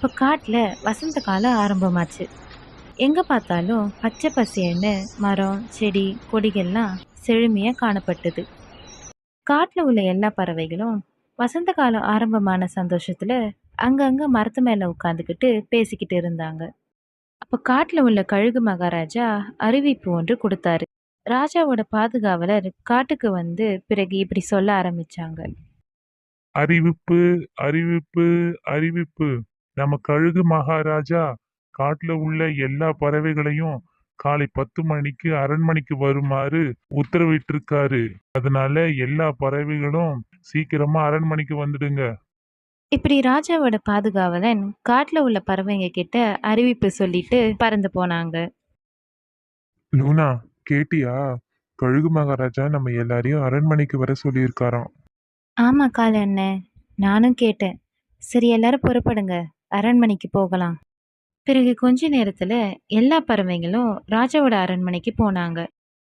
அப்ப காட்டுல வசந்த காலம் ஆரம்பமாச்சு. எங்க பார்த்தாலும் பச்சை பசேல்னு மரம், செடி, கொடிகள்லாம் செழுமையா காணப்பட்டது. காட்டுல உள்ள எல்லா பறவைகளும் வசந்த காலம் ஆரம்பமான சந்தோஷத்துல அங்கங்க மரத்து மேல உட்காந்துக்கிட்டு பேசிக்கிட்டு இருந்தாங்க. அப்ப காட்டுல உள்ள கழுகு மகாராஜா அறிவிப்பு ஒன்று கொடுத்தாரு. ராஜாவோட பாதுகாவலர் காட்டுக்கு வந்து பிறகு இப்படி சொல்ல ஆரம்பிச்சாங்க. அறிவிப்பு அறிவிப்பு அறிவிப்பு. நம்ம கழுகு மகாராஜா காட்டுல உள்ள எல்லா பறவைகளையும் காலை 10 மணிக்கு அரண்மனைக்கு வருமாறு உத்தரவிட்டிருக்காரு. அதனால எல்லா பறவைகளும் சீக்கிரமா அரண்மனைக்கு வந்துடுங்க. இப்படி ராஜாவோட பாதுகாவலன் காட்டுல உள்ள பறவைங்க கிட்ட அறிவிப்பு சொல்லிட்டு பறந்து போனாங்க. லூனா, கேட்டியா? கழுகு மகாராஜா நம்ம எல்லாரையும் அரண்மனைக்கு வர சொல்லியிருக்காராம். ஆமா கால அண்ணன், நானும் கேட்டேன். சரி, எல்லாரும் புறப்படுங்க, அரண்மனைக்கு போகலாம். பிறகு கொஞ்ச நேரத்துல எல்லா பறவைகளும் ராஜாவோட அரண்மனைக்கு போனாங்க.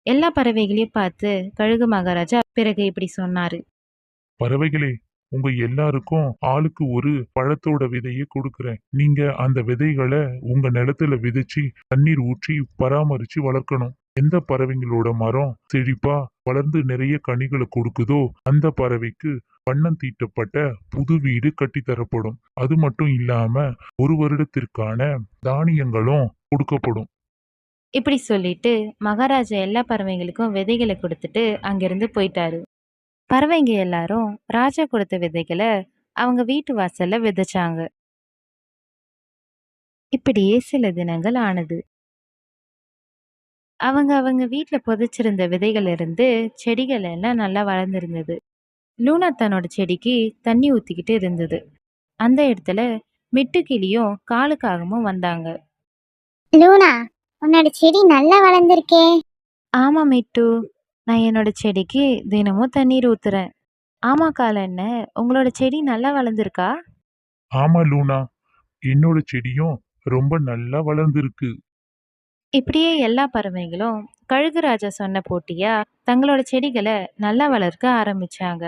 எல்லா பறவைகளையும் பார்த்து கழுகு மகாராஜா பிறகு இப்படி சொன்னாரு. பறவைகளே, உங்க எல்லாருக்கும் ஆளுக்கு ஒரு பழத்தோட விதையை கொடுக்குறேன். நீங்க அந்த விதைகளை உங்க நிலத்துல விதைச்சு தண்ணீர் ஊற்றி பராமரிச்சு வளர்க்கணும். எந்த பறவைங்களோட மரம் செழிப்பா வளர்ந்து நிறைய கனிகளை கொடுக்குதோ அந்த பறவைக்கு வண்ணம் தீட்டப்பட்ட புது வீடு கட்டித்தரப்படும். அது மட்டும் இல்லாம 1 வருடத்திற்கான தானியங்களும் கொடுக்கப்படும். இப்படி சொல்லிட்டு மகாராஜா எல்லா பறவைகளுக்கும் விதைகளை கொடுத்துட்டு அங்கிருந்து போயிட்டாரு. பறவைங்க எல்லாரும் ராஜா கொடுத்த விதைகளை அவங்க வீட்டு வாசல்ல விதைச்சாங்க. இப்படியே சில தினங்கள் ஆனது. அவங்க வீட்ல புதைச்சிருந்த விதைகள் இருந்து செடிகள் எல்லாம் நல்லா வளர்ந்திருந்தது. லூனா தன்னோட செடிக்கு தண்ணி ஊத்திக்கிட்டு இருந்தது. அந்த இடத்துல மிட்டுக்கிளியும் காலுக்காகவும் வந்தாங்க. லூனா, உன்னோட செடி நல்லா வளர்ந்துருக்கே. ஆமா மிட்டு, நான் என்னோட செடிக்கு தினமும் தண்ணீர் ஊத்துறேன். ஆமா காலண்ண, உங்களோட செடி நல்லா வளர்ந்துருக்கா? ஆமா லூனா, என்னோட செடியும் ரொம்ப நல்லா வளர்ந்துருக்கு. இப்படியே எல்லா பறவைகளும் கழுகு ராஜா சொன்ன போட்டியா தங்களோட செடிகளை நல்லா வளர்க்க ஆரம்பிச்சாங்க.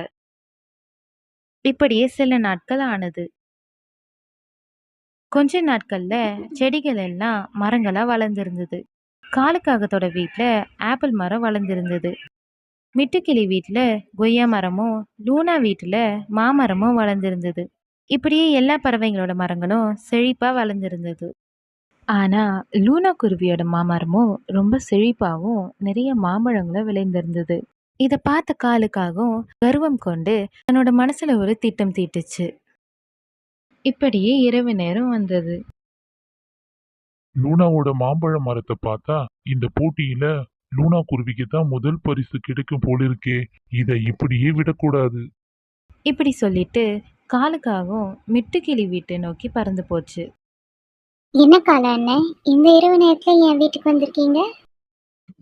இப்படியே சில நாட்கள் ஆனது. கொஞ்ச நாட்கள்ல செடிகள் எல்லாம் மரங்களா வளர்ந்திருந்தது. காலுக்காகத்தோட வீட்ல ஆப்பிள் மரம் வளர்ந்திருந்தது. மிட்டுக்கிளி வீட்ல கொய்யா மரமும், லூனா வீட்டுல மாமரமும் வளர்ந்திருந்தது. இப்படியே எல்லா பறவைங்களோட மரங்களும் செழிப்பா வளர்ந்திருந்தது. ஆனா லூனா குருவியோட மாமரமும் ரொம்ப செழிப்பாவும் நிறைய மாம்பழங்களும் விளைந்திருந்தது. இத பார்த்த காலுக்காகவும் கர்வம் கொண்டு தன்னோட மனசுல ஒரு திட்டம் தீட்டுச்சு. இப்படியே இரவு நேரம் வந்தது. லூனாவோட மாம்பழ மரத்தை பார்த்தா இந்த போட்டியில லூனா குருவிக்கு தான் முதல் பரிசு கிடைக்கும் போல இருக்கே. இதை இப்படியே விடக்கூடாது. இப்படி சொல்லிட்டு காலுக்காகவும் மிட்டுக்கிளி வீட்டை நோக்கி பறந்து போச்சு. என்ன கால அண்ணன், இந்த இரவு நேரத்துல என் வீட்டுக்கு வந்திருக்கீங்க?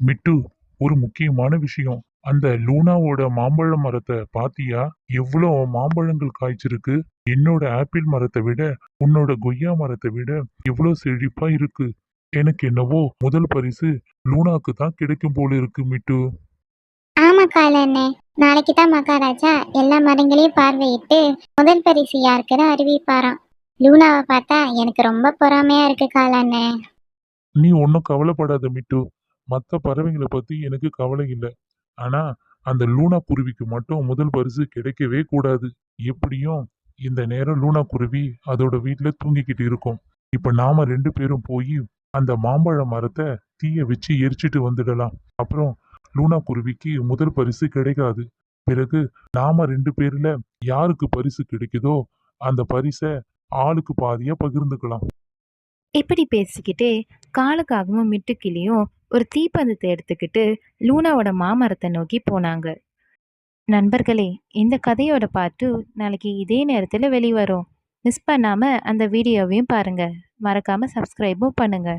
மிட்டு, ஒரு முக்கியமான விஷயம். அந்த லூனாவோட மாம்பழ மரத்தை பாத்தியா? எவ்வளோ மாம்பழங்கள் காய்ச்சிருக்கு. என்னோட ஆப்பிள் மரத்தை விட உன்னோட கொய்யா மரத்தை விட எவ்வளோ செழிப்பா இருக்கு. எனக்கு என்னவோ முதல் பரிசு லூனாக்கு தான் கிடைக்கும் போல இருக்கு மிட்டு. ஆமா கால அண்ணன், நாளைக்கு தான் மகாராஜா எல்லா மரங்களையும் பார்வையிட்டு முதல் பரிசு யாருக்குன்னு அறிவிப்பாராம். லூனாவை பார்த்தா எனக்கு ரொம்ப பொறாமையா இருக்கு கால அண்ணன். நீ ஒன்றும் கவலைப்படாத மிட்டு. மற்ற பறவைங்களை பத்தி எனக்கு கவலை இல்லை. ஆனா அந்த லூனா குருவிக்கு மட்டும் முதல் பரிசு கிடைக்கவே கூடாது. எப்படியும் இந்த நேரம் லூனா குருவி அதோட வீட்டுல தூங்கிக்கிட்டு இருக்கும். இப்ப நாம 2 பேரும் போய் அந்த மாம்பழ மரத்தை தீய வச்சு எரிச்சிட்டு வந்துடலாம். அப்புறம் லூனா குருவிக்கு முதல் பரிசு கிடைக்காது. பிறகு நாம 2 பேர்ல யாருக்கு பரிசு கிடைக்குதோ அந்த பரிசை ஆளுக்கு பாதியா பகிர்ந்துக்கலாம். இப்படி பேசிக்கிட்டே காலுக்காகவும் மிட்டுக்கிளியும் ஒரு தீப்பந்தத்தை எடுத்துக்கிட்டு லூனாவோட மாமரத்தை நோக்கி போனாங்க. நண்பர்களே, இந்த கதையோட பாட்டு நாளைக்கு இதே நேரத்துல வெளிவரும். மிஸ் பண்ணாம அந்த வீடியோவையும் பாருங்க. மறக்காம சப்ஸ்கிரைபும் பண்ணுங்க.